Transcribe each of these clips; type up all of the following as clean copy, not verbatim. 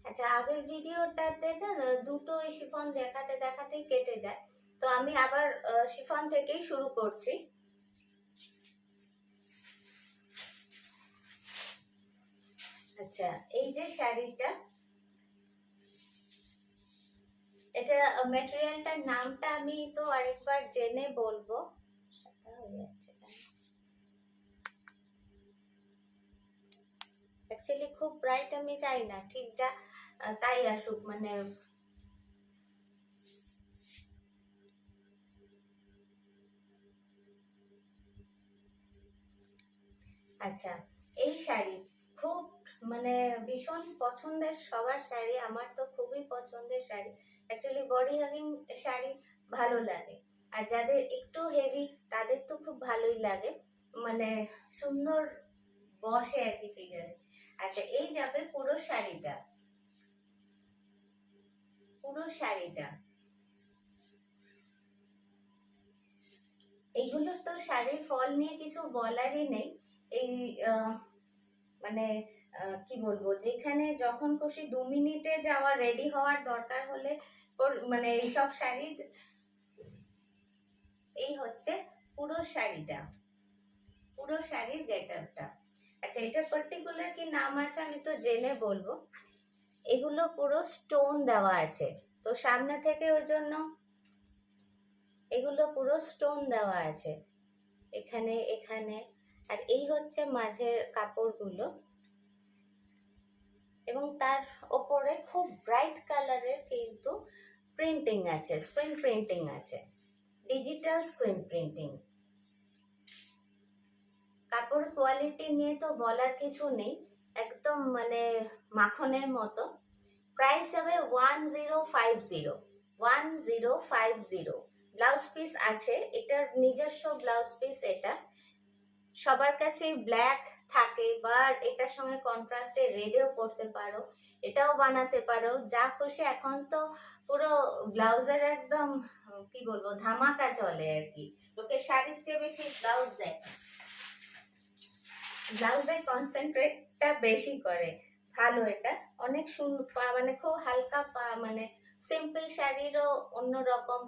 আচ্ছা, আগের ভিডিওটাতে না দুটো শিফন দেখাতে দেখাতেই কেটে যায়, তো আমি আবার শিফন থেকেই শুরু করছি। আচ্ছা, এই যে শাড়িটা, এটা ম্যাটেরিয়ালটার নামটা আমি তো আরেকবার জেনে বলবো। সাদা হয়ে যাচ্ছে কেন? অ্যাকচুয়ালি খুব ব্রাইট আমি চাই না, ঠিক যা তাই আসুক, মানে আচ্ছা, এই শাড়ি খুব মানে ভীষণ পছন্দের সবার শাড়ি, আমার তো খুবই পছন্দের sari. Actually body hugging sari ভালো লাগে, আর যাদের একটু হেভি তাদের তো খুব ভালোই লাগে, মানে সুন্দর বসে আর কি ফিগারে। আচ্ছা, এই যাবে পুরো শাড়িটা, পুরো শাড়িটা। এইগুলো তো শাড়ির ফল নিয়ে কিছু বলারই নেই। এই মানে কি বলবো, যেখানে যখন খুশি 2 মিনিটে যাওয়া, রেডি হওয়ার দরকার হলে মানে এইসব শাড়ির এই হচ্ছে পুরো শাড়িটা, পুরো শাড়ির গেট আপটা। আচ্ছা, এটার পার্টিকুলার কি নাম আছে আমি তো জেনে বলবো। এগুলো পুরো স্টোন দেওয়া আছে, তো সামনে থেকে ওই জন্য এগুলো পুরো স্টোন দেওয়া আছে এখানে এখানে। আর এই হচ্ছে মাঝের কাপড়গুলো, এবং তার ওপরে খুব ব্রাইট কালারের কিন্তু প্রিন্টিং আছে, স্ক্রিন প্রিন্টিং আছে, ডিজিটাল স্ক্রিন প্রিন্টিং। কাপড় কোয়ালিটি নিয়ে তো বলার কিছু নেই, একদম মানে মাখনের মতো। প্রাইস হবে 1050, 1050। ব্লাউজ পিস আছে, এটার নিজস্ব ব্লাউজ পিস। এটা সবার কাছে ব্ল্যাক থাকে, বা এটার সঙ্গে কন্ট্রাস্টে রেডও করতে পারো, এটাও বানাতে পারো, যা খুশি। এখন তো পুরো ব্লাউজের একদম কি বলবো ধামাকা চলে আর কি, লোকে শাড়ির চেয়ে বেশি ব্লাউজ দেয়, ব্লাউজে কনসেন্ট্রেটটা বেশি করে। ভালো, এটা অনেক মানে খুব হালকা মানে সিম্পল শাড়িরও অন্যরকম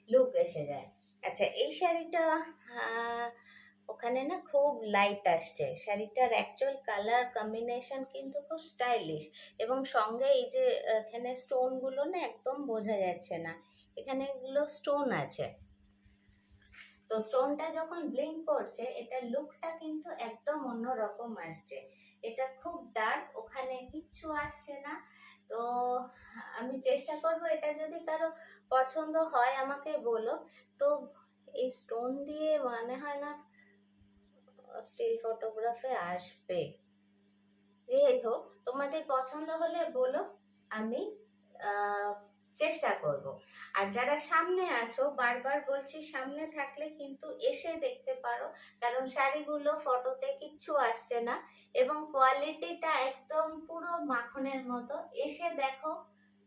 লুক এসে যায়। আচ্ছা, এই শাড়িটা ওখানে না খুব লাইট আসছে, শাড়িটার অ্যাকচুয়াল কালার কম্বিনেশন কিন্তু খুব স্টাইলিশ, এবং সঙ্গে এই যে এখানে স্টোনগুলো না একদম বোঝা যাচ্ছে না, এখানে এগুলো স্টোন আছে, তো স্টোনটা যখন ব্লিঙ্ক করছে এটার লুকটা কিন্তু একদম অন্যরকম আসছে। এটা খুব ডার্ক, ওখানে কিচ্ছু আসছে না। তো আমি চেষ্টা করব, এটা যদি কারো পছন্দ হয় আমাকে বলো। তো এই স্টোন দিয়ে মনে হয় না স্টিল ফটোগ্রাফে আসবে। যাই হোক, তোমাদের পছন্দ হলে বলো, আমি চেষ্টা করব। আর যারা সামনে আছো, বারবার বলছি সামনে থাকলে কিন্তু এসে দেখতে পারো, কারণ শাড়িগুলো ফটোতে কিচ্ছু আসছে না, এবং কোয়ালিটিটা একদম পুরো মাখনের মতো। এসে দেখো,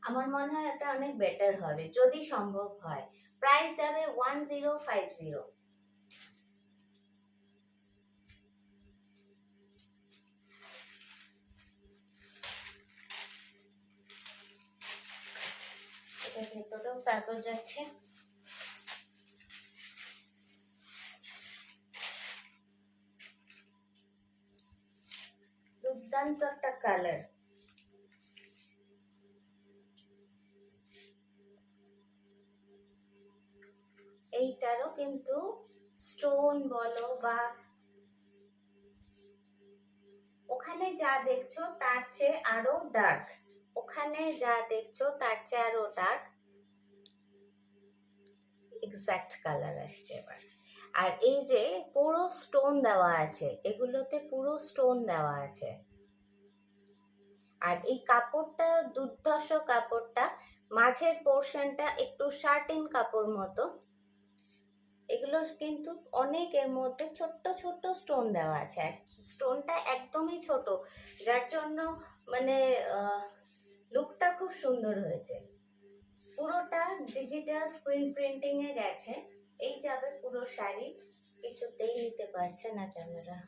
আমার মনে হয় এটা অনেক বেটার হবে যদি সম্ভব হয়। প্রাইস যাবে 1050। এটা ভেতরেও কাগজ আছে। দুর্দান্ত একটা কালার। এইটারও কিন্তু স্টোন বলো বা ওখানে যা দেখছো তার চেয়ে আরো ডার্ক, ওখানে যা দেখছো তার চেয়ে আরো ডার্ক এক্সাক্ট কালার আসছে এবার। আর এই যে পুরো স্টোন দেওয়া আছে, এগুলোতে পুরো স্টোন দেওয়া আছে। আর এই কাপড়টা দুর্ধর্ষ, কাপড়টা মাঝের পোর্শনটা একটু শার্টিন কাপড় মতো। এগুলো কিন্তু অনেক, এর মধ্যে ছোট্ট ছোট্ট স্টোন দেওয়া আছে, স্টোনটা একদমই ছোট, যার জন্য মানে লুকটা খুব সুন্দর হয়েছে। পুরোটা ডিজিটাল স্ক্রিন প্রিন্টিং এ গেছে। এই যাবে পুরো শাড়ি, কিছুতেই নিতে পারছে না ক্যামেরা।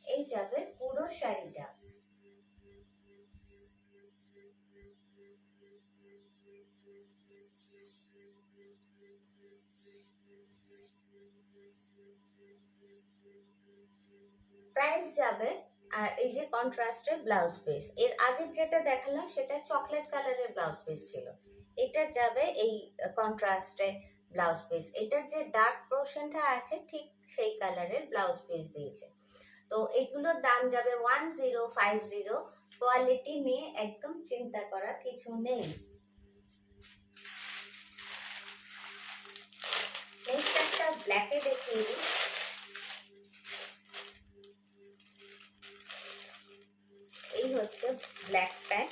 এই যাবে পুরো শাড়িটা, প্রাইস যাবে। আর এই যে কন্ট্রাস্টের ব্লাউজ পিস, এর আগের যেটা দেখালাম সেটা চকলেট কালারের ব্লাউজ পিস ছিল, এটার যাবে এই কন্ট্রাস্টে ব্লাউজ পিস। এটার যে ডার্ক পোর্শনটা আছে ঠিক সেই কালারের ব্লাউজ পিস দিয়েছে। তো এগুলোর দাম যাবে 1050। কোয়ালিটি নিয়ে একদম চিন্তা করার কিছু নেই। নেক্সট একটা ব্ল্যাকে দেখিয়ে দিই। এই হচ্ছে ব্ল্যাক প্যাক,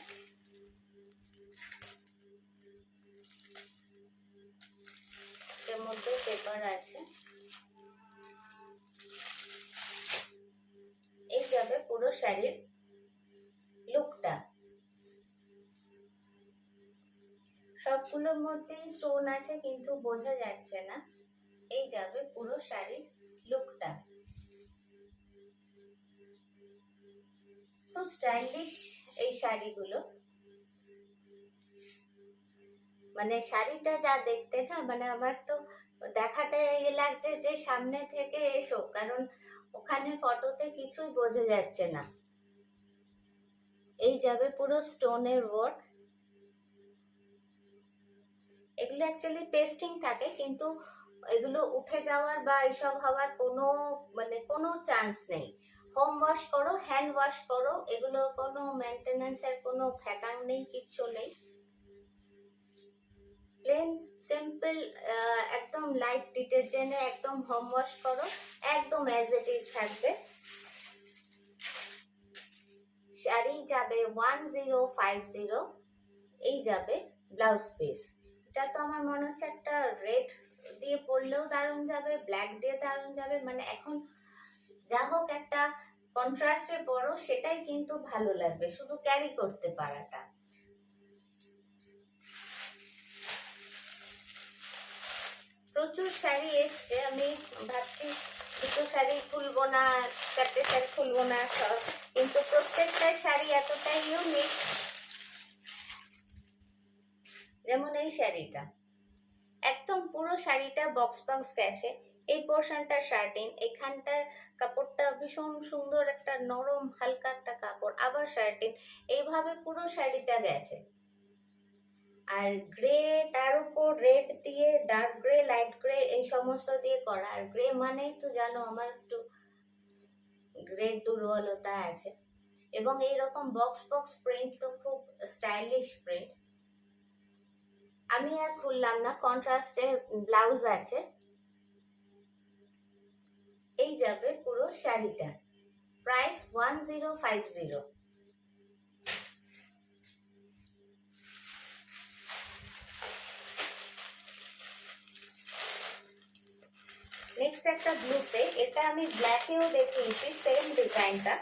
এর মধ্যে পেপার আছে। এই যাবে পুরো শাড়ির লুকটা। সবগুলোর মধ্যেই স্টোন আছে কিন্তু বোঝা যাচ্ছে না। এই যাবে পুরো শাড়ির লুকটা। খুব স্টাইলিশ এই শাড়িগুলো, মানে শাড়িটা যা দেখতে না, মানে আমার তো দেখাতে লাগছে যে সামনে থেকে এসো, কারণ ওখানে ফটোতে কিছুই বোঝা যাচ্ছে না। এই যাবে পুরো স্টোনের ওয়ার্ক। এগুলো অ্যাকচুয়ালি পেস্টিং থাকে, কিন্তু এগুলো উঠে যাওয়ার বা এইসব হওয়ার কোনো মানে কোনো চান্স নেই। হোম ওয়াশ করো, হ্যান্ড ওয়াশ করো, এগুলো কোনো মেনটেন্যান্সের কোনো ভেজাল নেই, কিচ্ছু নেই। প্লেন সিম্পল একদম লাইট ডিটারজেন্টে একদম হোম ওয়াশ করো, একদম অ্যাজ ইট ইজ থাকবে। শাড়ি যাবে 1050। এই যাবে ব্লাউজ পিস। এটা তো আমার মনে হচ্ছে একটা রেড দিয়ে পরলেও দারুণ যাবে, ব্ল্যাক দিয়ে দারুণ যাবে, মানে এখন যা হোক একটা কন্ট্রাস্টে পরো সেটাই কিন্তু ভালো লাগবে, শুধু ক্যারি করতে পারাটা। প্রচুর শাড়ি এসছে, আমি ভাবছি দুটো শাড়ি খুলবো না, চারটে শাড়ি খুলবো না, কিন্তু প্রত্যেকটা শাড়ি এতটাই ইউনিক। যেমন এই শাড়িটা একদম পুরো শাড়িটা বক্স বক্স গেছে। এই পোর্শনটা শার্টিন, এখানটা কাপড়টা ভীষণ সুন্দর, একটা নরম হালকা একটা কাপড়, আবার শার্টিন, এইভাবে পুরো শাড়িটা গেছে। আর গ্রে, তার উপর রেড দিয়ে, ডার্ক গ্রে, লাইট গ্রে, এই সমস্ত দিয়ে করা। আর গ্রে মানেই তো জানো আমার একটু গ্রেড দুর্বলতা আছে। এবং এইরকম বক্স বক্স প্রিন্ট তো খুব স্টাইলিশ প্রিন্ট। আমি আর খুললাম না, কন্ট্রাস্টে ব্লাউজ আছে। এই যাবে পুরো শাড়িটা, প্রাইস 1050। নেক্সট একটা ব্লুতে, এটা আমি ব্ল্যাকেও দেখিয়েছি সেম ডিজাইনটা,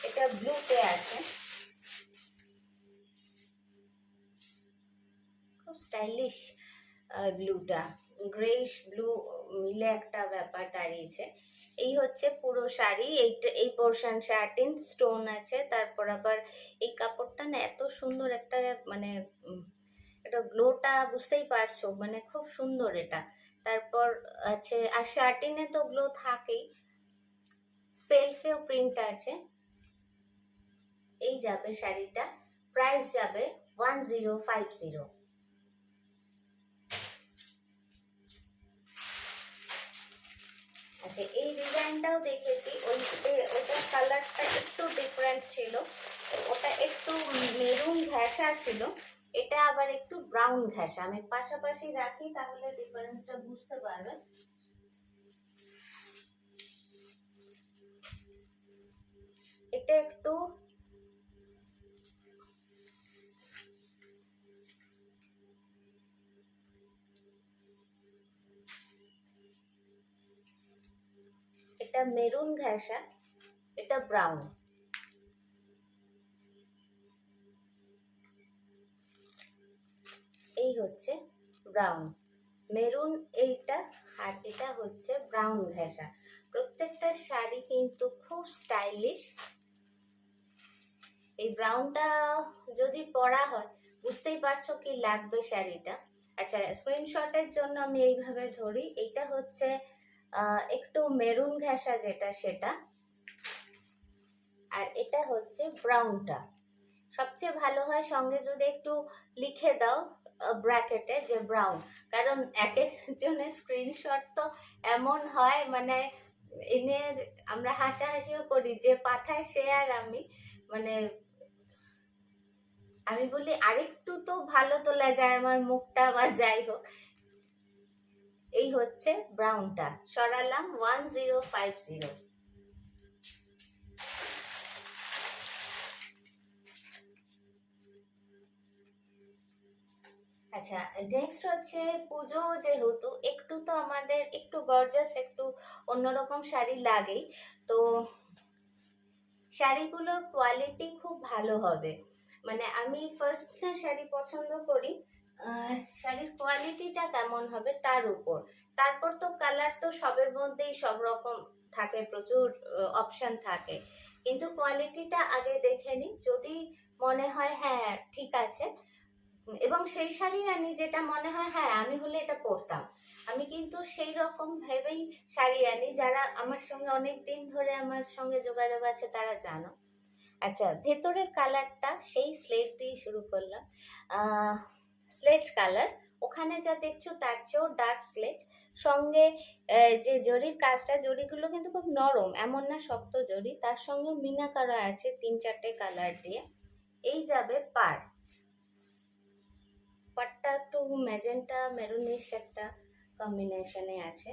এটা ব্লুতে আছে। খুব স্টাইলিশ ব্লুটা, গ্রেইশ ব্লু মিলে একটা ব্যাপার দাঁড়িয়েছে। এই হচ্ছে পুরো শাড়ি। এই পোর্শন শার্টিন, স্টোন আছে, তারপর আবার এই কাপড়টা না এত সুন্দর একটা, মানে এটা গ্লোটা বুঝতেই পারছো, মানে খুব সুন্দর এটা। তারপর আছে, আর শার্টিনে তো গ্লো থাকেই, সেলফেও প্রিন্ট আছে। এই যাবে শাড়িটা, প্রাইস যাবে 1050। আচ্ছা, এই ডিজাইনটাও দেখেছি, ওটার কালারটা একটু ডিফারেন্ট ছিল, ওটা একটু মেরুন ঘেঁষা ছিল, এটা আবার একটু ব্রাউন ঘেঁষা। আমি পাশাপাশি রাখি তাহলে ডিফারেন্সটা বুঝতে পারবে। এটা একটু এটা মেরুন ঘেঁষা, এটা ব্রাউন। এই হচ্ছে ব্রাউন, মেরুন এইটা, আর এটা হচ্ছে ব্রাউন ঘেঁষা। প্রত্যেকটা শাড়ি কিন্তু খুব স্টাইলিশ। এই ব্রাউনটা যদি পরা হয় বুঝতেই পারছো কি লাগবে শাড়িটা। আচ্ছা, স্ক্রিনশটের জন্য আমি এইভাবে ধরি, এইটা হচ্ছে একটু মেরুন ঘেঁষা যেটা, সেটা আর এটা হচ্ছে ব্রাউনটা। সবচেয়ে ভালো হয় সঙ্গে যদি একটু লিখে দাও ব্র্যাকেটে যে ব্রাউন, কারণ এক একজনের স্ক্রিনশট তো এমন হয় মানে এনে আমরা হাসাহাসিও করি, যে পাঠায় সে আর মানে আমি বলি আরেকটু তো ভালো তোলা যায় আমার মুখটা বা যাই হোক। এই হচ্ছে ব্রাউনটা, সরালাম 1050। আচ্ছা, নেক্সট হচ্ছে পুজো, যেহেতু একটু তো আমাদের একটু গর্জাস, একটু অন্যরকম শাড়ি লাগেই, তো শাড়িগুলোর কোয়ালিটি খুব ভালো হবে। মানে আমি ফার্স্ট শাড়ি পছন্দ করি শাড়ির কোয়ালিটিটা কেমন হবে তার উপর, তারপর তো কালার তো সবের মধ্যেই সব রকম থাকে, প্রচুর অপশন থাকে, কিন্তু কোয়ালিটিটা আগে দেখে নিই, যদি মনে হয় হ্যাঁ ঠিক আছে, এবং সেই শাড়ি আনি যেটা মনে হয় হ্যাঁ আমি হলে এটা পরতাম। আমি কিন্তু সেই রকম ভেবেই শাড়ি আনি, যারা আমার সঙ্গে অনেক দিন ধরে আমার সঙ্গে যোগাযোগ আছে তারা জানো। আচ্ছা, ভেতরের কালারটা সেই স্লেট দিয়ে শুরু করলাম, স্লেট কালার, ওখানে যা দেখছো তার চেয়েও ডার্ক স্লেট, সঙ্গে যে জরির কাজটা, জরিগুলো কিন্তু খুব নরম, এমন না শক্ত জরি, তার সঙ্গে মিনা করা আছে 3-4টে কালার দিয়ে। এই যাবে পাড়, পাড়টা একটু ম্যাজেন্টা মেরুনিশ একটা কম্বিনেশনে আছে।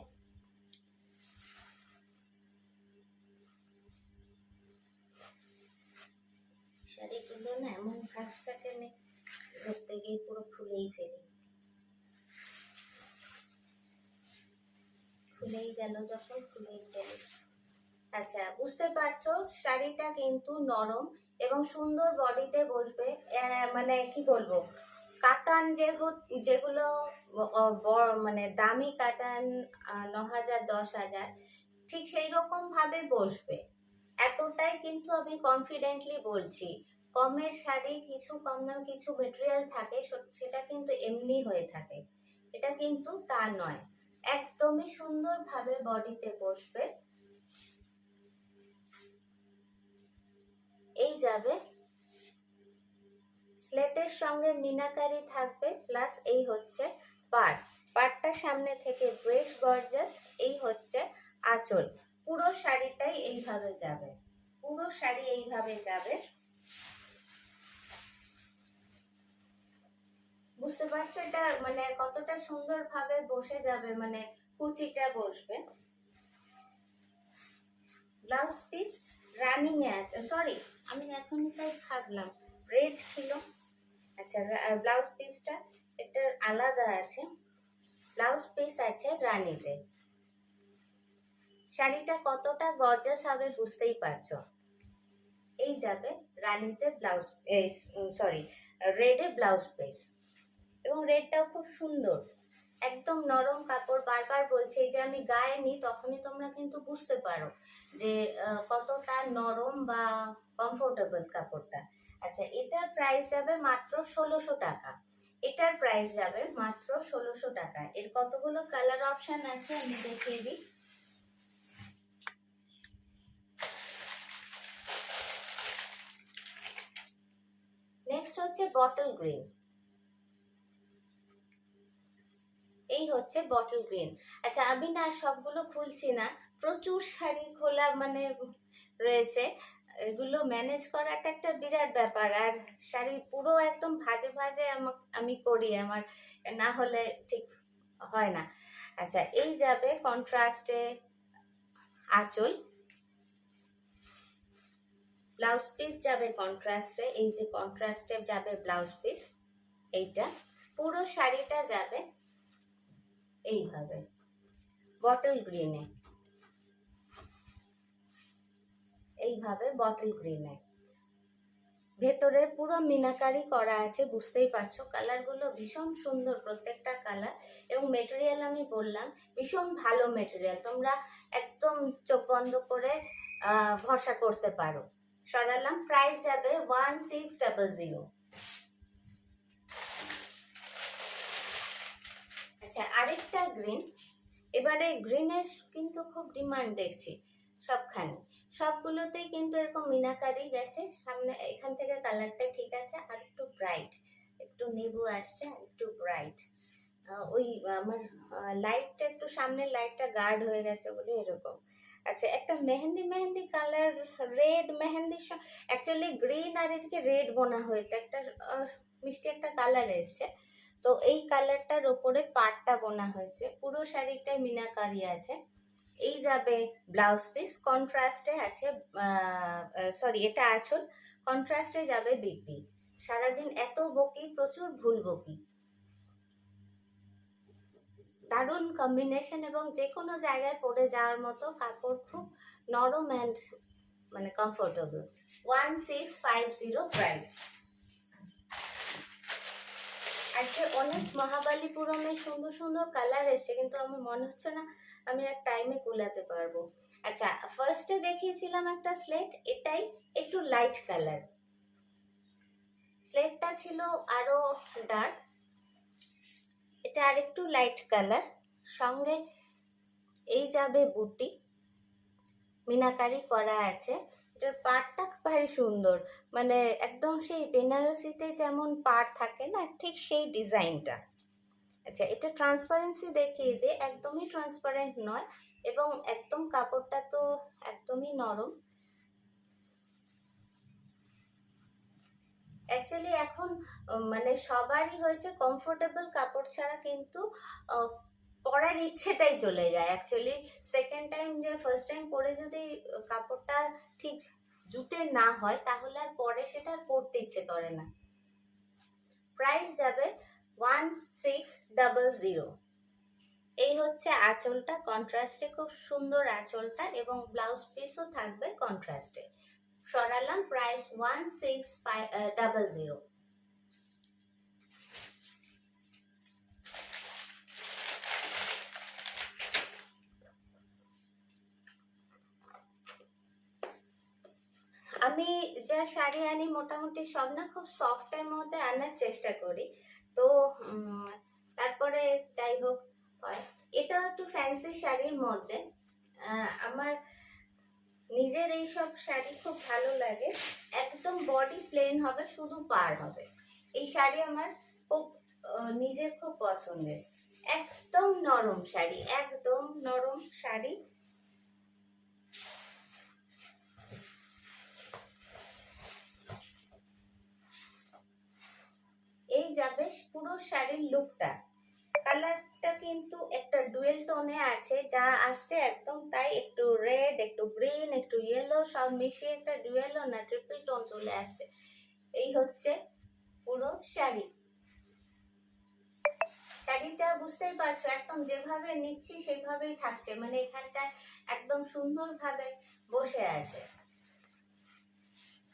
শাড়িগুলো না এমন কাজ থাকে, আমি ধরতে গিয়ে পুরো খুলেই ফেলি, খুলেই গেল যখন খুলেই ফেলি। আচ্ছা, বুঝতে পারছো শাড়িটা কিন্তু নরম এবং সুন্দর বডিতে বসবে, মানে কি বলবো, কাতান যেগুলো মানে দামি কাতান 9,000 10,000 ঠিক সেই রকম ভাবে বসবে, এতটাই কিন্তু আমি কনফিডেন্টলি বলছি। কমের শাড়ি কিছু কম দাম কিছু মেটেরিয়াল থাকে, সেটা কিন্তু এমনি হয়ে থাকে, এটা কিন্তু তা নয়, একদমই সুন্দরভাবে বডিতে বসবে। এই যাবে স্লেটের সঙ্গে মিনাকারি থাকবে, প্লাস এই হচ্ছে পাড়টার সামনে থেকে বেশ গর্জাস। এই হচ্ছে আঁচল, পুরো শাড়িটাই এইভাবে যাবে, পুরো শাড়ি এইভাবে যাবে। বুঝতে পারছো এটা মানে কতটা সুন্দরভাবে বসে যাবে, মানে কুচিটা বসবে। ব্লাউজ পিস রানিং এ আছে, সরি আমি এখন তাই ভাবলাম রেড ছিল। আচ্ছা, ব্লাউজ পিসটা এটার আলাদা আছে, ব্লাউজ পিস আছে রানিতে। শাড়িটা কতটা গর্জাস হবে বুঝতেই পারছো। এই যাবে রানিতে ব্লাউজ, সরি রেডে ব্লাউজ পিস, এবং রেডটাও খুব সুন্দর, একদম নরম কাপড়। বারবার বলছি যে আমি গায়ে নিই তখনই তোমরা কিন্তু বুঝতে পারো যে কতটা নরম বা কমফোর্টেবল কাপড়টা। আচ্ছা, এটার প্রাইস যাবে মাত্র 1600 টাকা, এটার প্রাইস যাবে মাত্র 1600 টাকা। এর কতগুলো কালার অপশন আছে আমি দেখিয়ে দিই। নেক্সট হচ্ছে বটল গ্রিন, এই হচ্ছে বটল গ্রিন। আচ্ছা, আমি না সবগুলো খুলছি না, প্রচুর শাড়ি খোলা মানে রয়েছে, এগুলো ম্যানেজ করাটা একটা বিরাট ব্যাপার, আর শাড়ি পুরো একদম ভাজে ভাজে আমি করি, আমার না হলে ঠিক হয় না। আচ্ছা, এই যাবে কন্ট্রাস্টে আঁচল, ব্লাউজ পিস যাবে কন্ট্রাস্টে, এই যে কন্ট্রাস্টে যাবে ব্লাউজ পিস, এইটা পুরো শাড়িটা যাবে এইভাবে বটল গ্রিনে, এইভাবে বটল গ্রিনে, ভেতরে পুরো মিনাকারি করা আছে, বুঝতেই পারছো। কালারগুলো ভীষণ সুন্দর প্রত্যেকটা কালার, এবং মেটেরিয়াল আমি বললাম ভীষণ ভালো মেটেরিয়াল, তোমরা একদম চোখ বন্ধ করে ভরসা করতে পারো। সরালাম, প্রাইস যাবে 1600। আচ্ছা, আরেকটা গ্রিন, এবারে গ্রিনের কিন্তু খুব ডিমান্ড দেখছি সবখানে, সবগুলোতেই কিন্তু এরকম মিনাকারি গেছে। সামনে এখান থেকে কালারটা ঠিক আছে, আর একটু ব্রাইট, একটু নেবু আসছে, আর একটু ব্রাইট। ওই আমার লাইটটা একটু, সামনের লাইটটা গার্ড হয়ে গেছে বলে এরকম। আচ্ছা, একটা mehndi mehndi colour, red mehndi, actually green আর এদিকে রেড বোনা হয়েছে, একটা মিষ্টি একটা কালার এসছে। তো এই কালারটার ওপরে পাটটা বোনা হয়েছে, পুরো শাড়িটায় মিনাকারি আছে। এই যাবে ব্লাউজ পিস, কন্ট্রাস্টে আছে, সরি এটা আঁচল, কন্ট্রাস্টে যাবে বিপি। সারাদিন এত বকি, প্রচুর ভুল বকি। দারুণ কম্বিনেশন এবং যে কোনো জায়গায় পরে যাওয়ার মতো কাপড়, খুব নরম অ্যান্ড মানে কমফোর্টেবল। 1650 প্রাইস। আজকে অনেক মহাবালিপুরমের সুন্দর সুন্দর কালার এসছে, কিন্তু আমার মনে হচ্ছে না আমি আর টাইমে কুলাতে পারবো। আচ্ছা, ফার্স্টে দেখিয়েছিলাম একটা স্লেট, এটাই একটু লাইট কালার। স্লেটটা ছিল আরো ডার্ক, এটা আর একটু লাইট কালার। সঙ্গে এই যাবে বুটি, মিনাকারি করা আছে। এটার পাড়টা ভারী সুন্দর, মানে একদম সেই বেনারসিতে যেমন পাড় থাকে না, ঠিক সেই ডিজাইনটা। আচ্ছা, এটা ট্রান্সপারেন্সি দেখিয়ে দে, একদমই ট্রান্সপারেন্ট নয়, এবং একদম কাপড়টা তো একদমই নরম। অ্যাকচুয়ালি এখন মানে সবারই হয়েছে কমফোর্টেবল কাপড় ছাড়া কিন্তু পরার ইচ্ছেটাই চলে যায়। অ্যাকচুয়ালি সেকেন্ড টাইম যে ফার্স্ট টাইম পরে যদি কাপড়টা ঠিক জুতে না হয়, তাহলে আর পরে সেটা আর পরতে ইচ্ছে করে না। প্রাইস যাবে 1600। এই হচ্ছে আঁচলটা, কন্ট্রাস্টে খুব সুন্দর আঁচলটা, এবং ব্লাউজ পিসও থাকবে কন্ট্রাস্টে। সরালাম, প্রাইস 1600। আমি যা শাড়ি আনি মোটামুটি সব না খুব সফটের মধ্যে আনার চেষ্টা করি, তো তারপরে যাই হোক হয়। এটা একটু ফ্যান্সি শাড়ির মধ্যে, আমার নিজের এইসব শাড়ি খুব ভালো লাগে। একদম বডি প্লেন হবে, শুধু পাড় হবে। এই শাড়ি আমার খুব নিজের খুব পছন্দের। একদম নরম শাড়ি, একদম নরম শাড়ি। এই যাবে পুরো শাড়ির লুকটা। কালারটা কিন্তু একটা ডুয়েল টোনে আছে, যা আসছে একদম তাই, একটু রেড, একটু গ্রিন, একটু ইয়েলো, সব মিশিয়ে একটা ডুয়েলও না ট্রিপল টোন চলে আসছে। এই হচ্ছে পুরো শাড়ি। শাড়িটা বুঝতেই পারছো, একদম যেভাবে নিচ্ছি সেইভাবেই থাকছে, মানে এখানটা একদম সুন্দরভাবে বসে আছে।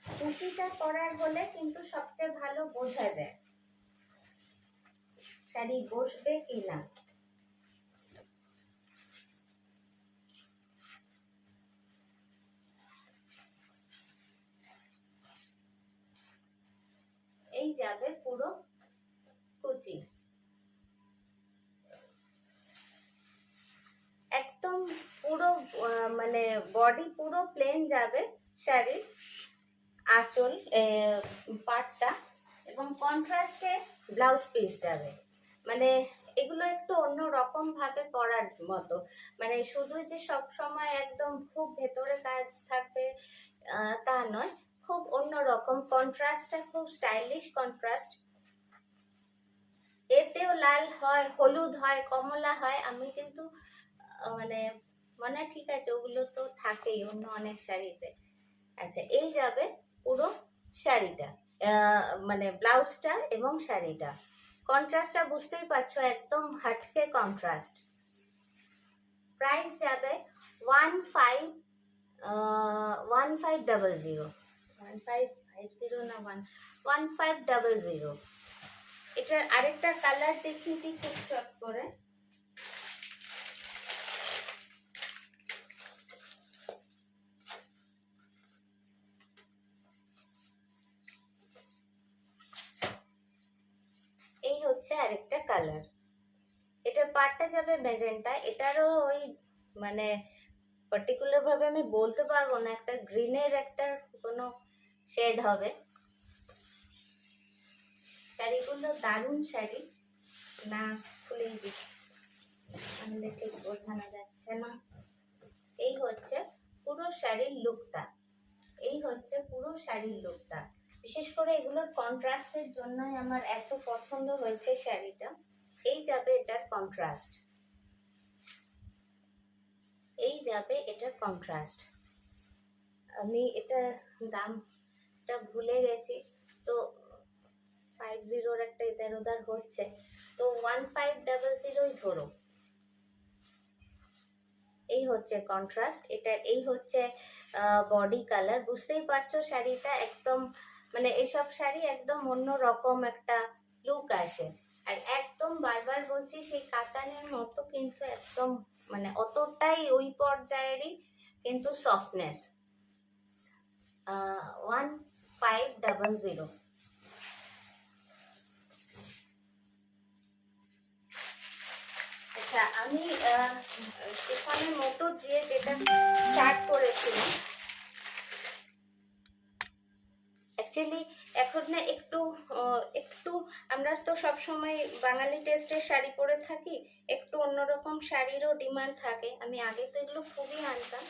কুচিটা করার হলে কিন্তু সবচেয়ে ভালো বোঝা যায় শাড়ি বসবে কিনা। এই যাবে পুরো কুচি, একদম পুরো মানে বডি পুরো প্লেন যাবে শাড়ির, আঁচল পাটটা, এবং কন্ট্রাস্টে ব্লাউজ পিস যাবে। মানে এগুলো একটু অন্য রকম ভাবে পরার মতো, মানে শুধু যে সব সময় একদম খুব ভেতরে কাজ থাকবে তা নয়, খুব অন্য রকম। কন্ট্রাস্টটা খুব স্টাইলিশ কন্ট্রাস্ট। এতেও লাল হয়, হলুদ হয়, কমলা হয়। আমি কিন্তু মানে মনে হয় ঠিক আছে, ওগুলো তো থাকেই অন্য অনেক শাড়িতে। আচ্ছা, এই যাবে পুরো শাড়িটা, মানে ব্লাউজটা এবং শাড়িটা। কন্ট্রাস্টটা বুঝতেই পারছো, একদম হাটকে কন্ট্রাস্ট। প্রাইস যাবে 1500। 1550 না 1500। এটার আরেকটা কালার দেখিয়ে দিই খুব চট করে। এই হচ্ছে আরেকটা কালার। এটার পাড়টা যাবে ম্যাজেন্টা, এটারও ওই মানে পার্টিকুলার ভাবে আমি বলতে পারবো না, একটা গ্রিনের একটা কোনো শেড হবে। শাড়িগুলো দারুণ শাড়ি, না খুলেই দিই, আনলে ঠিক বোঝানো যাচ্ছে না। এই হচ্ছে পুরো শাড়ির লুকটা, এই হচ্ছে পুরো শাড়ির লুকটা। বিশেষ করে এগুলোর কন্ট্রাস্টের জন্যই আমার এত পছন্দ হয়েছে শাড়িটা। এই যাবে এটার কন্ট্রাস্ট, এই যাবে এটার কন্ট্রাস্ট। আমি এটার দামটা ভুলে গেছি, তো 50 একটা ইধার উধার হচ্ছে, তো 1500 ধরো। এই হচ্ছে কন্ট্রাস্ট, এটা এই হচ্ছে বডি কালার। বুঝতেই পারছো শাড়িটা একদম মানে এসব শাড়ি একদম অন্য রকম একটা লুক আসে। আর একদম বারবার বলছি সেই কাতানের মতো কিন্তু একদম মানে অতটাই ওই পর্যায়েরই কিন্তু সফটনেস। 1500। আচ্ছা, আমি এখানের মতো যেটা স্টার্ট করেছিলাম, অ্যাকচুয়ালি এখন না একটু একটু আমরা তো সবসময় বাঙালি টেস্টের শাড়ি পরে থাকি, একটু অন্যরকম শাড়িরও ডিমান্ড থাকে। আমি আগে তো এগুলো খুবই আনতাম,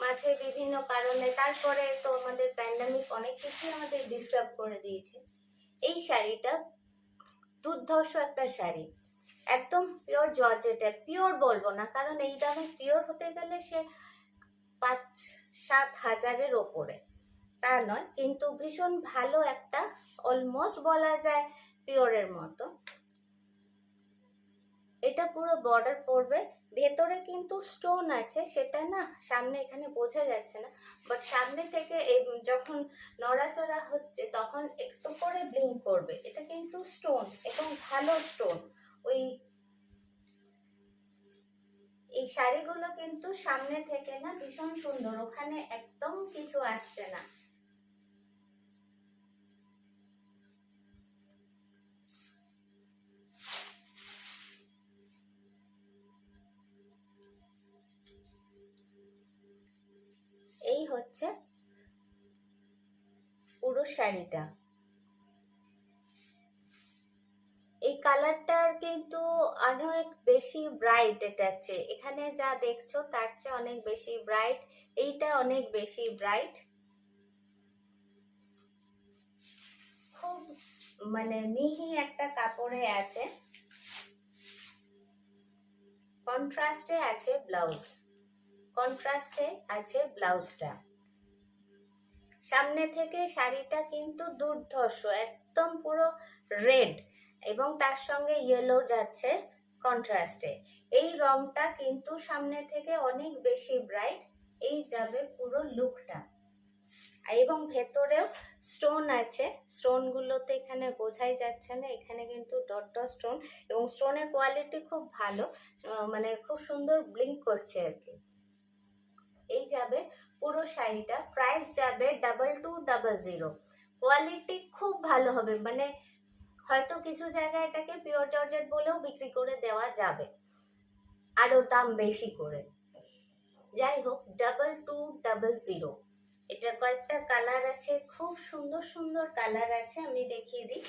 মাঝে বিভিন্ন কারণে, তারপরে তো আমাদের প্যান্ডামিক অনেক কিছুই আমাদের ডিস্টার্ব করে দিয়েছে। এই শাড়িটা দুর্ধর্ষ একটা শাড়ি, একদম পিওর জর্জেটের। পিওর বলবো না, কারণ এই দামে পিওর হতে গেলে সে 5-7 হাজারের ওপরে, তা নয়, কিন্তু ভীষণ ভালো একটা, অলমোস্ট বলা যায় পিওরের মতো। এটা পুরো বর্ডার পড়বে, ভেতরে কিন্তু স্টোন আছে, সেটা না সামনে এখানে বোঝা যাচ্ছে না, বাট সামনে থেকে যখন নড়াচড়া হচ্ছে তখন একটু করে ব্লিঙ্ক করবে। এটা কিন্তু স্টোন এবং ভালো স্টোন। ওই এই শাড়িগুলো কিন্তু সামনে থেকে না ভীষণ সুন্দর, ওখানে একদম কিছু আসছে না। এই হচ্ছে পুরো শাড়িটা। এই কালারটা কিন্তু অনেক বেশি ব্রাইট, এটার চেয়ে এখানে যা দেখছো তার চেয়ে অনেক বেশি ব্রাইট, এইটা অনেক বেশি ব্রাইট। খুব মানে মিহি একটা কাপড়ে আছে, কন্ট্রাস্টে আছে ব্লাউজ, কন্ট্রাস্টে আছে ব্লাউজটা। সামনে থেকে শাড়িটা কিন্তু দুর্ধর্ষ, একদম পুরো রেড এবং তার সঙ্গে ইয়েলো যাচ্ছে কন্ট্রাস্টে। এই রংটা কিন্তু সামনে থেকে অনেক বেশি ব্রাইট। এই যাবে পুরো লুকটা, এবং ভেতরেও স্টোন আছে, স্টোনগুলোতে এখানে বোঝাই যাচ্ছে না, এখানে কিন্তু ডট ডট স্টোন, এবং স্টোনের কোয়ালিটি খুব ভালো, মানে খুব সুন্দর ব্লিঙ্ক করছে আর কি। এই যাবে পুরো শাড়িটা, প্রাইস যাবে 2200। কোয়ালিটি খুব ভালো হবে, মানে হয়তো কিছু জায়গায় এটাকে পিওর জর্জেট বলেও বিক্রি করে দেওয়া যাবে, আরো দাম বেশি করে। যাই হোক, 2200। এটার কয়েকটা কালার আছে, খুব সুন্দর সুন্দর কালার আছে, আমি দেখিয়ে দিই।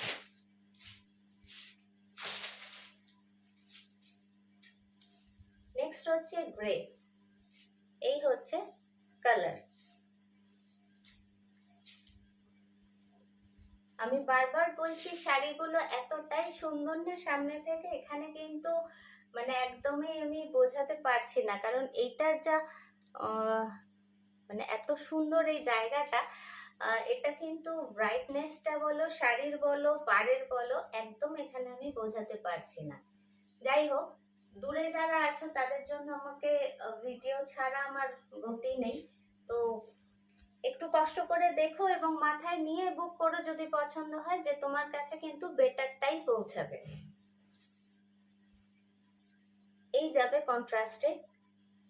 নেক্সট হচ্ছে গ্রে, এই হচ্ছে কালার। আমি বারবার বলছি শাড়িগুলো এতটাই সুন্দর না সামনে থেকে, এখানে কিন্তু মানে একদমই আমি বোঝাতে পারছি না, কারণ এইটার যা মানে এত সুন্দর এই জায়গাটা, এটা কিন্তু ব্রাইটনেসটা বলো, শাড়ির বলো, পাড়ের বলো, একদম এখানে আমি বোঝাতে পারছি না। যাই হোক, দূরে যারা আছো তাদের জন্য আমাকে ভিডিও ছাড়া আমার গতি নেই, তো একটু কষ্ট করে দেখো এবং মাথায় নিয়ে বুক করো, যদি পছন্দ হয়, যে তোমার কাছে কিন্তু বেটারটাই পৌঁছাবে। এই যাবে কন্ট্রাস্টে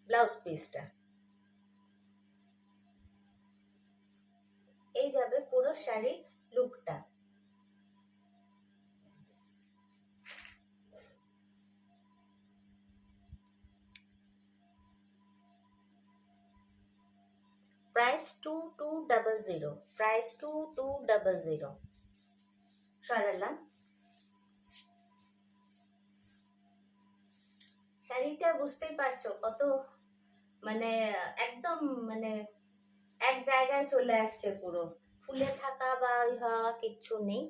ব্লাউজ পিসটা, এই যাবে পুরো শাড়ির লুকটা। Price 2200, price 2200 সরালাম। শাড়িটা বুঝতেই পারছো কত মানে একদম মানে এক জায়গায় চলে আসছে, পুরো ফুলে থাকা বা হওয়া কিচ্ছু নেই।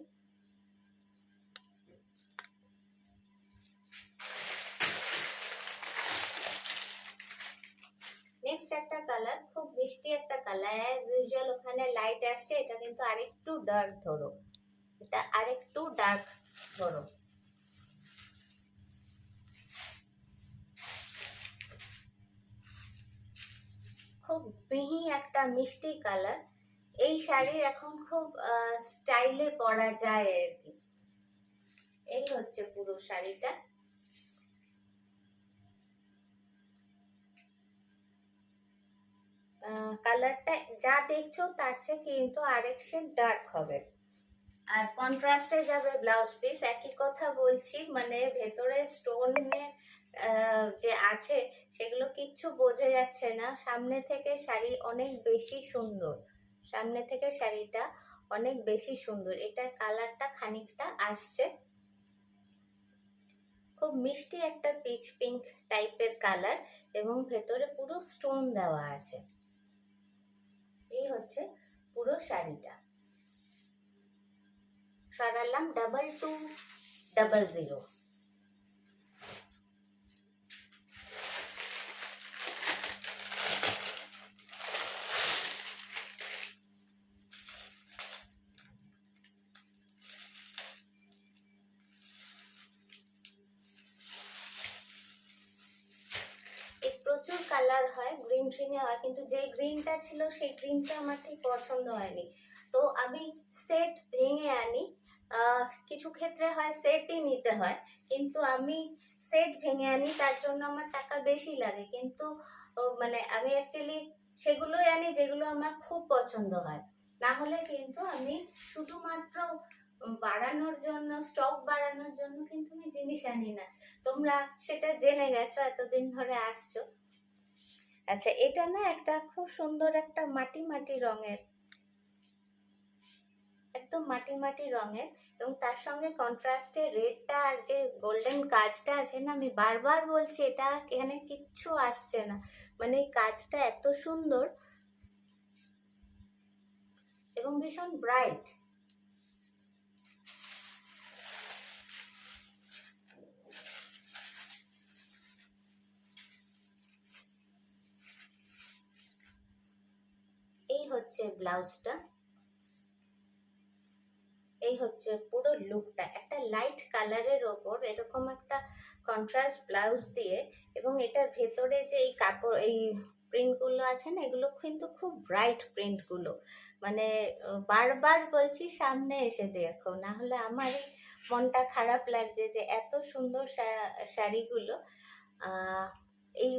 নেক্সট একটা কালার, খুব মিষ্টি একটা কালার, অ্যাজ ইউজুয়াল ওখানে লাইট আসছে, এটা কিন্তু আরেকটু ডার্ক ধরো, এটা আরেকটু ডার্ক ধরো। খুব মিহি একটা মিষ্টি কালার, এই শাড়ির এখন খুব স্টাইলে পরা যায় আর কি। এই হচ্ছে পুরো শাড়িটা। কালারটা যা দেখছো তার চেয়ে কিন্তু আরেক শেড ডার্ক হবে, আর কন্ট্রাস্টে যাবে ব্লাউজ পিস। একই কথা বলছি, মানে ভেতরে স্টোনে যে আছে সেগুলো কিচ্ছু বোঝা যাচ্ছে না। সামনে থেকে শাড়ি অনেক বেশি সুন্দর, সামনে থেকে শাড়িটা অনেক বেশি সুন্দর। এটা কালারটা খানিকটা আসছে, খুব মিষ্টি একটা পিচ পিঙ্ক টাইপের কালার, এবং ভেতরে পুরো স্টোন দেওয়া আছে। এই হচ্ছে পুরো শাড়িটা। সরালাম 2200। প্রচুর কালার হয়, গ্রিন ট্রিনে হয়, কিন্তু যে গ্রিনটা ছিল সেই গ্রিনটা আমার ঠিক পছন্দ হয়নি, তো আমি সেট ভেঙে আনি। কিছু ক্ষেত্রে হয় সেটই নিতে হয়, কিন্তু আমি সেট ভেঙে আনি, তার জন্য আমার টাকা বেশি লাগে, কিন্তু মানে আমি অ্যাকচুয়ালি সেগুলোই আনি যেগুলো আমার খুব পছন্দ হয়। না হলে কিন্তু আমি শুধুমাত্র বাড়ানোর জন্য, স্টক বাড়ানোর জন্য কিন্তু আমি জিনিস আনি না। তোমরা সেটা জেনে গেছো, এতদিন ধরে আসছো। আচ্ছা, এটা না একটা খুব সুন্দর একটা মাটি মাটি রঙের, একদম মাটি মাটি রঙের, এবং তার সঙ্গে কন্ট্রাস্টে রেডটা আর যে গোল্ডেন কাজটা আছে না, আমি বারবার বলছি এটা এখানে কিচ্ছু আসছে না, মানে এই কাজটা এত সুন্দর এবং ভীষণ ব্রাইট। এই হচ্ছে ব্লাউজটা, এই হচ্ছে পুরো লুকটা। একটা লাইট কালারের ওপর এরকম একটা কন্ট্রাস্ট ব্লাউজ দিয়ে, এবং এটার ভেতরে যে এই কাপড়, এই প্রিন্টগুলো আছে না, এগুলো কিন্তু খুব ব্রাইট প্রিন্টগুলো, মানে বারবার বলছি সামনে এসে দেখো, না হলে আমারই মনটা খারাপ লাগছে যে এত সুন্দর শাড়িগুলো। এই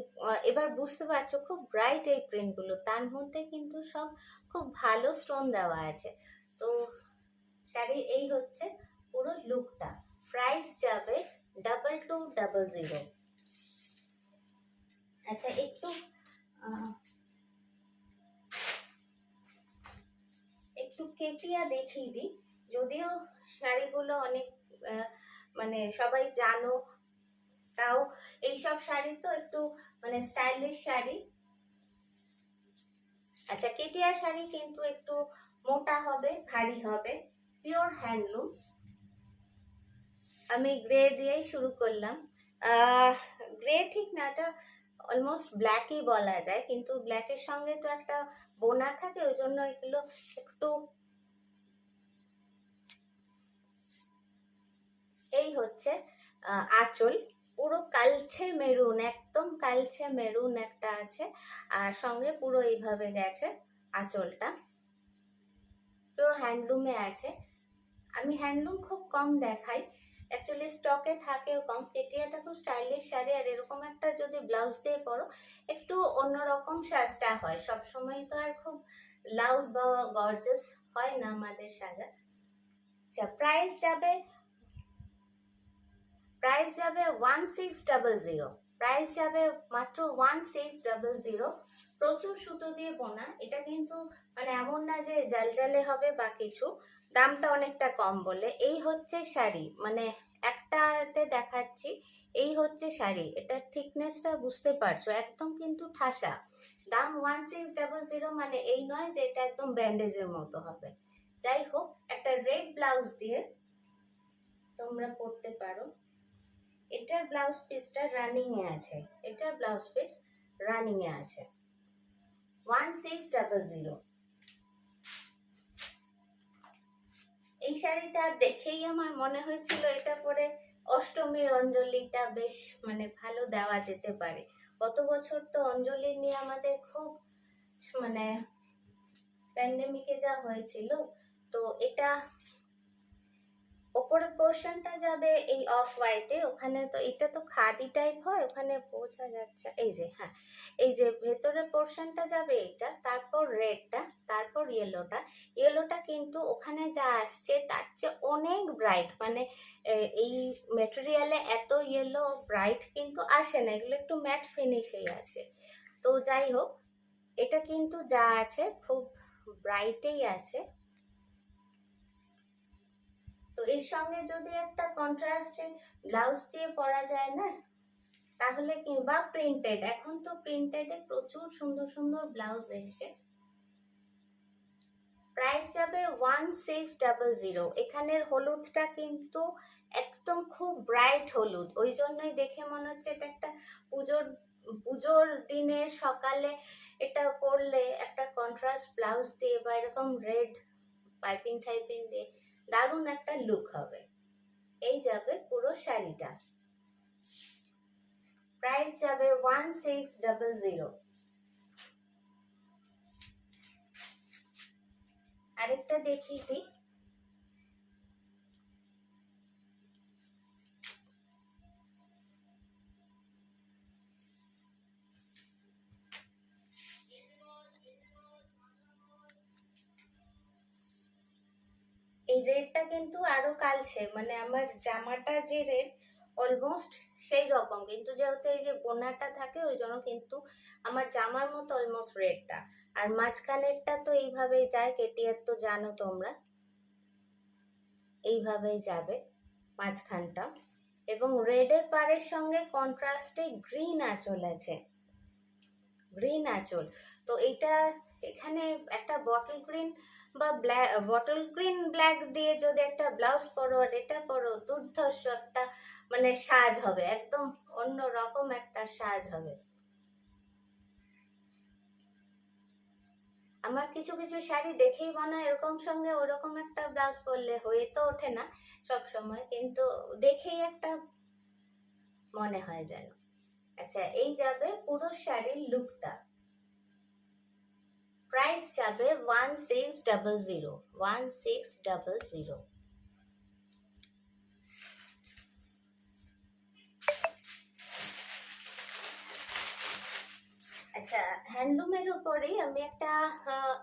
এবার বুঝতে পারছো খুব ব্রাইট এই প্রিন্টগুলো, তার মধ্যে কিন্তু সব খুব ভালো স্টোন দেওয়া আছে। তো শাড়ির এই হচ্ছে পুরো লুকটা। প্রাইস যাবে 2200। আচ্ছা, একটু কেটিয়া দেখিয়ে দিই, যদিও শাড়িগুলো অনেক মানে সবাই জানো, তাও এইসব শাড়ি তো একটু মানে স্টাইলিশ শাড়ি। আচ্ছা, কেটিয়া শাড়ি কিন্তু একটু মোটা হবে, ভারী হবে, পিওর হ্যান্ডলুম। আমি গ্রে দিয়েই শুরু করলাম। গ্রে ঠিক না, এটা অলমোস্ট ব্ল্যাকই বলা যায়, কিন্তু ব্ল্যাকের সঙ্গে তো একটা বোনা থাকে, ওই জন্য এগুলো একটু। এই হচ্ছে আঁচল, পুরো কালচে মেরুন, একদম কালচে মেরুন একটা আছে, আর সঙ্গে পুরো এইভাবে গেছে আঁচলটা, পুরো হ্যান্ডলুমে আছে। আমি হ্যান্ডলুম খুব কম দেখাই, অ্যাকচুয়ালি স্টকে থাকেও কম। কেটিয়াটা খুব স্টাইলিশ শাড়ি, আর এরকম একটা যদি ব্লাউজ দিয়ে পরো একটু অন্যরকম সাজটা হয়, সবসময় তো আর খুব লাউড বা গর্জাস হয় না আমাদের সাজা। আচ্ছা, প্রাইস যাবে 1600। প্রাইস যাবে মাত্র 1600। প্রচুর সুতো দিয়ে বোনা, এটা কিন্তু মানে এমন না যে জালজালে হবে বা কিছু, দামটা অনেকটা কম বলে। এই হচ্ছে শাড়ি, মানে একটাতে দেখাচ্ছি, এই হচ্ছে শাড়ি, এটার থিকনেসটা বুঝতে পারছো, একদম কিন্তু ঠাসা। দাম 1600, মানে এই নয় যে এটা একদম ব্যান্ডেজের মতো হবে। যাই হোক, একটা রেড ব্লাউজ দিয়ে তোমরা পরতে পারো। এটার ব্লাউজ পিসটা রানিং এ আছে, এটার ব্লাউজ পিস রানিং এ আছে 1600। এই শাড়িটা দেখেই আমার মনে হয়েছিল এটা পরে অষ্টমীর অঞ্জলিটা বেশ মানে ভালো দেওয়া যেতে পারে। গত বছর তো অঞ্জলি নিয়ে আমাদের খুব মানে প্যান্ডেমিকে যা হয়েছিল, তো এটা ওপরের পোর্শনটা যাবে এই অফ হোয়াইটে, ওখানে তো এটা তো খাদি টাইপ হয়, ওখানে বোঝা যাচ্ছে, এই যে হ্যাঁ, এই যে ভেতরের পোর্শনটা যাবে এটা, তারপর রেডটা, তারপর ইয়েলোটা। ইয়েলোটা কিন্তু ওখানে যা আসছে তার চেয়ে অনেক ব্রাইট, মানে এই মেটেরিয়ালে এত ইয়েলো ব্রাইট কিন্তু আসে না, এগুলো একটু ম্যাট ফিনিশেই আছে। তো যাই হোক, এটা কিন্তু যা আছে খুব ব্রাইটেই আছে। তো এর সঙ্গে যদি একটা কন্ট্রাস্টে ব্লাউজ দিয়ে পরা যায় না, তাহলে কিংবা প্রিন্টেড, এখন তো প্রিন্টেডে প্রচুর সুন্দর সুন্দর ব্লাউজ এসছে। প্রাইস যাবে 1600। এখানের হলুদটা কিন্তু একদম খুব ব্রাইট হলুদ, ওই জন্যই দেখে মনে হচ্ছে এটা একটা পুজোর দিনের সকালে এটা পরলে একটা কন্ট্রাস্ট ব্লাউজ দিয়ে বা এরকম রেড পাইপিং টাইপিং দিয়ে দারুণ একটা লুক হবে। এই যাবে পুরো শাড়িটা, প্রাইস যাবে 1600। আরেকটা দেখিয়ে দিই, এই রেডটা কিন্তু আরো কালছে, মানে আমার জামাটা যে রেড অলমোস্ট সেই রকম, কিন্তু যেহেতু এই যে বোনাটা থাকে ওই জন্য কিন্তু আমার জামার মতো অলমোস্ট রেডটা। আর মাঝখানেরটা তো এইভাবেই যায়, কেটিয়ার তো জানো তোমরা, এইভাবেই যাবে মাঝখানটা। এবং রেডের পাড়ের সঙ্গে কন্ট্রাস্টে গ্রিন আঁচল আছে, গ্রিন আঁচল। তো এটা এখানে একটা বটল গ্রিন বা ব্ল্যাক, বটল গ্রিন ব্ল্যাক দিয়ে যদি একটা ব্লাউজ পরো আর এটা পরো, দুর্ধর্ষ একটা মানে সাজ হবে, একদম অন্য রকম একটা সাজ হবে। আমার কিছু কিছু শাড়ি দেখেই মনে হয় এরকম সঙ্গে ওরকম একটা ব্লাউজ পরলে, হয়ে তো ওঠে না সব সময়, কিন্তু দেখেই একটা মনে হয় যেন। আচ্ছা, এই যাবে পুরো শাড়ির লুকটা, প্রাইস যাবে 1600, 1600। আচ্ছা, হ্যান্ডলুমের উপরেই আমি একটা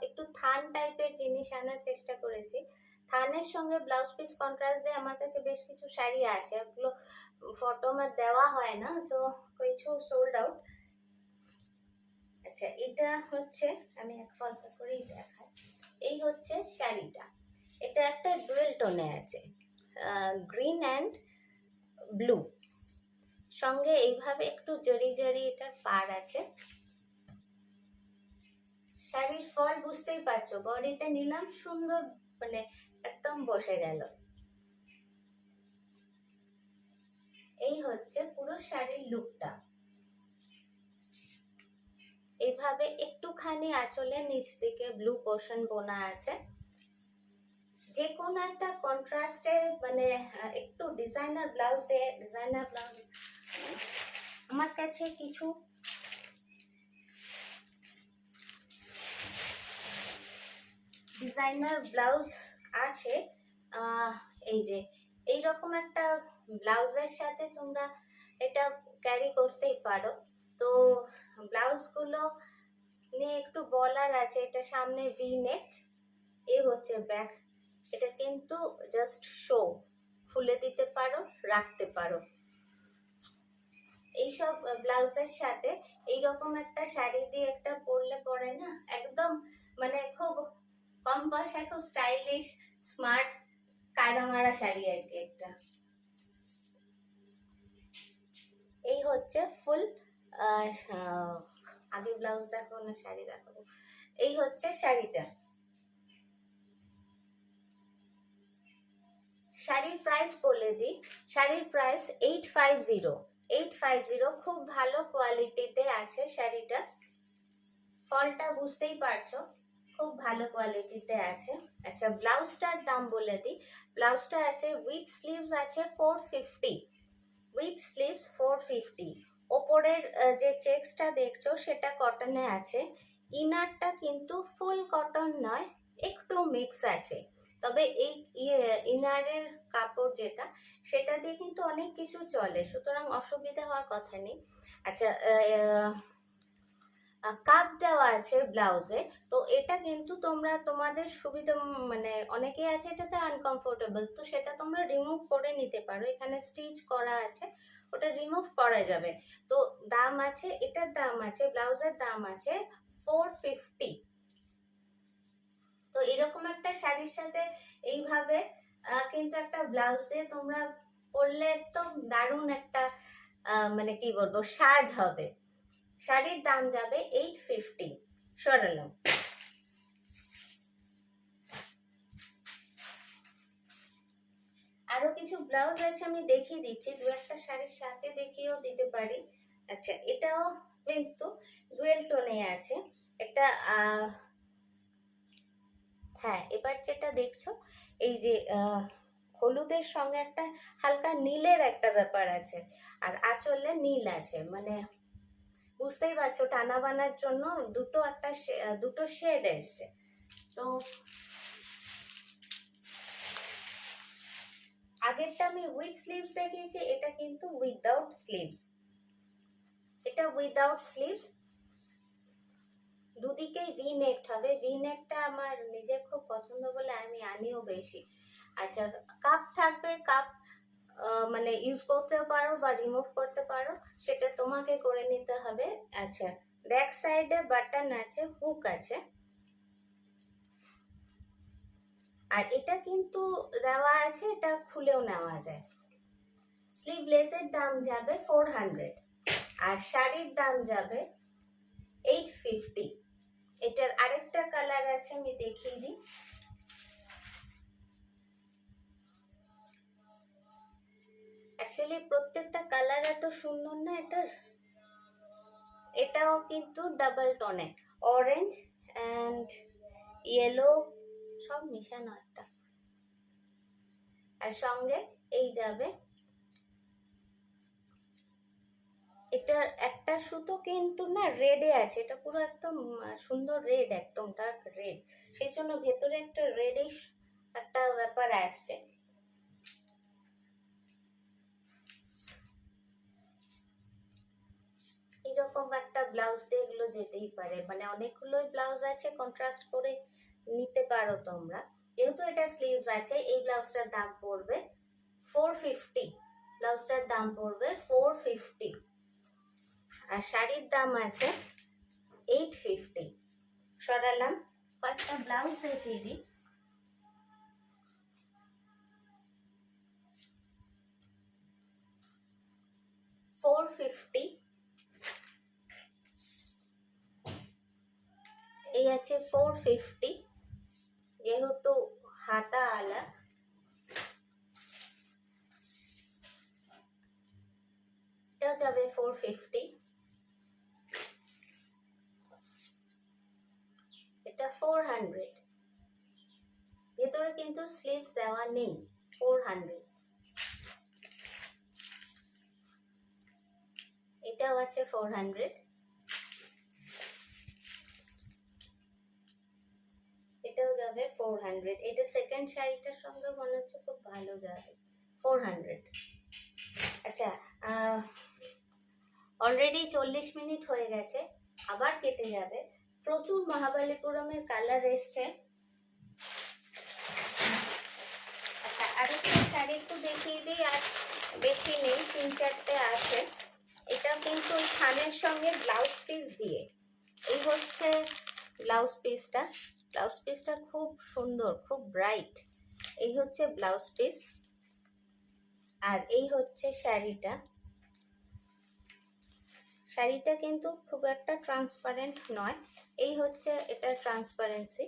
একটু থান টাইপের জিনিস আনার চেষ্টা করেছি। থানের সঙ্গে ব্লাউজ পিস কন্ট্রাস্ট দিয়ে আমার কাছে বেশ কিছু শাড়ি আছে, ওগুলো ফটো আমার দেওয়া হয় না, তো কিছু সোল্ড আউট। আচ্ছা, এটা হচ্ছে, আমি এক ফলকা করেই দেখাই, এই হচ্ছে শাড়িটা, এটা একটা ডুয়েল টোনে আছে, গ্রিন অ্যান্ড ব্লু, সঙ্গে এইভাবে একটু জরি জরি এটার পাড় আছে। শাড়ির ফল বুঝতেই পারছো, বডিতে নিলাম সুন্দর, মানে একদম বসে গেল। এই হচ্ছে পুরো শাড়ির লুকটা, এইভাবে একটুখানি আঁচলে নিচ দিকে ব্লু পোর্শন বোনা আছে। যে কোনো একটা কন্ট্রাস্টে মানে একটু ডিজাইনার ব্লাউজ দিয়ে, ডিজাইনার ব্লাউজ আমার কাছে কিছু ডিজাইনার ব্লাউজ আছে, এই যে এইরকম একটা ব্লাউজের সাথে তোমরা এটা ক্যারি করতেই পারো। তো ব্লাউজগুলো নিয়ে একটু বলার আছে, এটা সামনে ভি নেক, এই হচ্ছে ব্যাক, এটা কিন্তু জাস্ট শো, খুলে দিতে পারো, রাখতে পারো। এইসব ব্লাউজের সাথে এইরকম একটা শাড়ি দিয়ে একটা পরলে পরে না একদম মানে খুব কম পয়সায় খুব স্টাইলিশ স্মার্ট কায়দা মারা শাড়ি আর কি একটা। এই হচ্ছে ফুল আগে ব্লাউজ দেখো না শাড়ি দেখাবো। এই হচ্ছে শাড়িটা। শাড়ির প্রাইস বলে দিই, শাড়ির প্রাইস 850 খুব ভালো কোয়ালিটিতে আছে শাড়িটা। ফলটা বুঝতেই পারছো খুব ভালো কোয়ালিটিতে আছে। আচ্ছা ব্লাউজটার দাম বলে দিই, ব্লাউজটা আছে উইথ স্লিভস আছে 450, উইথ স্লিভস 450। ওপরের যে চেক্সটা দেখছো সেটা কটনে আছে, ইনারটা কিন্তু ফুল কটন নয়, একটু মিক্স আছে। তবে এই ইনারের কাপড় যেটা সেটা দিয়ে কিন্তু অনেক কিছু চলে, সুতরাং অসুবিধা হওয়ার কথা নেই। আচ্ছা কাপ দেওয়া আছে ব্লাউজে, তো এটা কিন্তু তোমরা তোমাদের সুবিধা মানে অনেকেই আছে এটাতে আনকমফোর্টেবল, তো সেটা তোমরা রিমুভ করে নিতে পারো, এখানে স্টিচ করা আছে ওটা রিমুভ করা যাবে। তো দাম আছে, এটার দাম আছে, ব্লাউজের দাম আছে 450। তো এরকম একটা শাড়ির সাথে এইভাবে কিন্তু একটা ব্লাউজ দিয়ে তোমরা পরলে তো দারুণ একটা মানে কি বলবো সাজ হবে। শাড়ির দাম যাবে 850। সরালাম। আরো কিছু ব্লাউজ আছে আমি দেখিয়ে দিচ্ছি, দু একটা শাড়ির সাথে দেখিয়েও দিতে পারি। আচ্ছা এটাও কিন্তু ডুয়েল টোনে আছে একটা হ্যাঁ এবার যেটা দেখছো এই যে হলুদের সঙ্গে একটা হালকা নীলের একটা ব্যাপার আছে, আর আঁচলে নীল আছে, মানে বুঝতেই পারছো টানা বানার জন্য দুটো শেড এসছে। তো আগেরটা আমি উইথ স্লিভস দেখিয়েছি, এটা কিন্তু উইদাউট স্লিভস, এটা উইদাউট স্লিভস, দুদিকেই ভি নেক হবে। ভি নেকটা আমার নিজের খুব পছন্দ বলে আমি আনিও বেশি। আচ্ছা কাপ থাকবে, কাপ মানে ইউজ করতে পারো বা রিমুভ করতে পারো, সেটা তোমাকে করে নিতে হবে। আচ্ছা ব্যাক সাইডে বাটন আছে, হুক আছে, আর এটা কিন্তু দেওয়া আছে, এটা খুলেও নেওয়া যায়। স্লিভলেসের দাম যাবে 400 আর শাড়ির দাম যাবে 850। এটার আরেকটা কালার আছে আমি দেখিয়ে দিই। অ্যাকচুয়ালি প্রত্যেকটা কালার এত সুন্দর না এটার। এটাও কিন্তু ডাবল টোনে, অরেঞ্জ অ্যান্ড ইয়েলো সব মিশানো একটা, আর সঙ্গে এই যাবে এটার একটা সুতো কিন্তু না রেডে আছে, এটা পুরো একদম সুন্দর রেড, একদম ডার্ক রেড, সেই জন্য ভেতরে একটা রেডিশ একটা ব্যাপার আসছে। এরকম একটা ব্লাউজ দিয়ে এগুলো যেতেই পারে, মানে অনেকগুলোই ব্লাউজ আছে, কন্ট্রাস্ট করে নিতে পারো তোমরা। যেহেতু এটা স্লিভস আছে, এই ব্লাউজটার দাম পড়বে 450, ব্লাউজটার দাম পড়বে 450 আর শাড়ির দাম আছে 850। সরালাম, কয়েকটা ব্লাউজ দেখিয়ে দিই। এই আছে 450, যেহেতু হাতা আলা, এটাও যাবে 450, এটা 400, ভেতরে কিন্তু স্লিভস দেওয়া নেই, 400। এটাও আছে 400, এটাও যাবে 400। এটা সেকেন্ড শাড়িটার সঙ্গে মনে হচ্ছে খুব ভালো যাবে, 400। আচ্ছা অলরেডি 40 মিনিট হয়ে গেছে, আবার কেটে যাবে। প্রচুর মহাবালিপুরমের কালার এসছে। আচ্ছা আরেকটা শাড়ি একটু দেখিয়ে দিই, আর বেশি নেই, 3-4টে আছে। এটা কিন্তু ওই থানের সঙ্গে ব্লাউজ পিস দিয়ে। এই হচ্ছে ব্লাউজ পিসটা। ব্লাউজ পিসটা খুব সুন্দর, খুব ব্রাইট। এই হচ্ছে ব্লাউজ পিস, আর এই হচ্ছে শাড়িটা। শাড়িটা কিন্তু খুব একটা ট্রান্সপারেন্ট নয়, এই হচ্ছে এটার ট্রান্সপারেন্সি।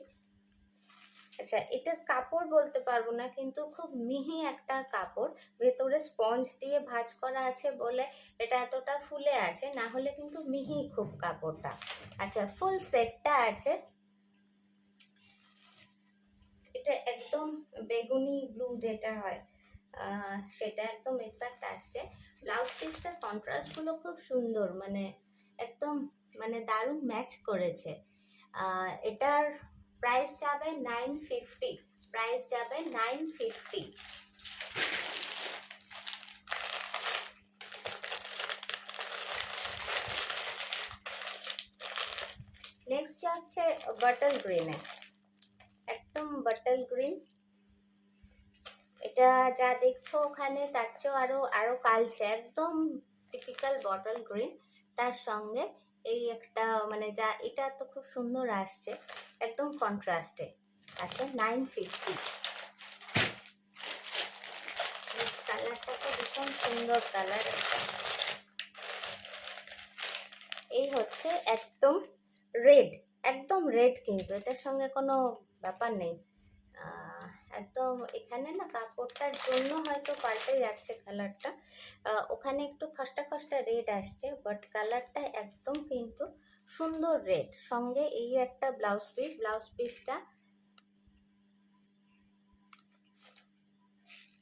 আচ্ছা, এটার কাপড় বলতে পারবো না, কিন্তু খুব মিহি একটা কাপড়, ভেতরে স্পঞ্জ দিয়ে ভাঁজ করা আছে বলে এটা এতটা ফুলে আছে, না হলে কিন্তু মিহি খুব কাপড়টা। আচ্ছা, ফুল সেটটা আছে। এটা একদম বেগুনি ব্লু যেটা হয়, সেটা একদম এক্সাক্ট আসছে। ব্লাউজ পিসটার কন্ট্রাস্টগুলো খুব সুন্দর, মানে একদম মানে দারুণ ম্যাচ করেছে। এটার প্রাইস যাবে 950, প্রাইস যাবে 950। নেক্সট যাচ্ছে বাটল গ্রিনে, একদম বাটল গ্রিন। এটা যা দেখছো ওখানে তার চেয়েও আরো কালচে, একদম টিপিক্যাল বটল গ্রিন। তার সঙ্গে এই একটা মানে যা, এটা তো খুব সুন্দর আসছে, একদম কন্ট্রাস্টে। আচ্ছা, 950। কালারটা তো ভীষণ সুন্দর কালার। এই হচ্ছে একদম রেড, একদম রেড, কিন্তু এটার সঙ্গে কোনো ব্যাপার নেই। একদম এখানে না কাপড়টার জন্য হয়তো পাল্টে যাচ্ছে কালারটা, ওখানে একটু খসটা খসটা রেড আসছে, বাট কালারটা একদম কিন্তু সুন্দর রেড। সঙ্গে এই একটা ব্লাউজ পিস, ব্লাউজ পিসটা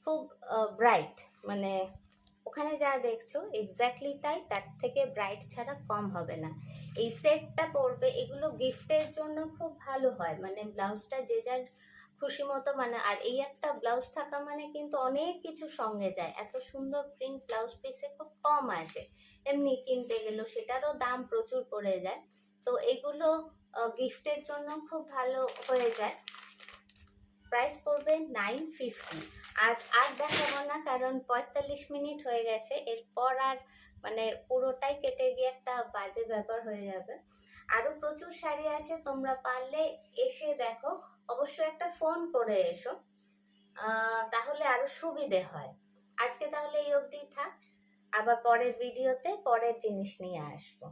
খুব ব্রাইট, মানে ওখানে যা দেখছো এক্স্যাক্টলি তাই, তার থেকে ব্রাইট ছাড়া কম হবে না। এই সেটটা পরবে, এগুলো গিফটের জন্য খুব ভালো হয়, মানে ব্লাউজটা যে যার খুশি মতো, মানে আর এই একটা ব্লাউজ থাকা মানে কিন্তু অনেক কিছু সঙ্গে যায়। এত সুন্দর প্রিন্ট ব্লাউজ পিসে খুব কম আসে, এমনি কিনতে গেলেও সেটারও দাম প্রচুর পড়ে যায়। তো এগুলো গিফটের জন্য খুব ভালো হয়ে যায়। প্রাইস পড়বে 950। আজ আর দেখাবো না, কারণ 45 মিনিট হয়ে গেছে, এরপর আর মানে পুরোটাই কেটে গিয়ে একটা বাজে ব্যাপার হয়ে যাবে। আরো প্রচুর শাড়ি আছে, তোমরা পারলে এসে দেখো, অবশ্যই একটা ফোন করে এসো, তাহলে আরো সুবিধে হয়। আজকে তাহলে এই অবধি থাক, আবার পরের ভিডিওতে পরের জিনিস নিয়ে আসবো।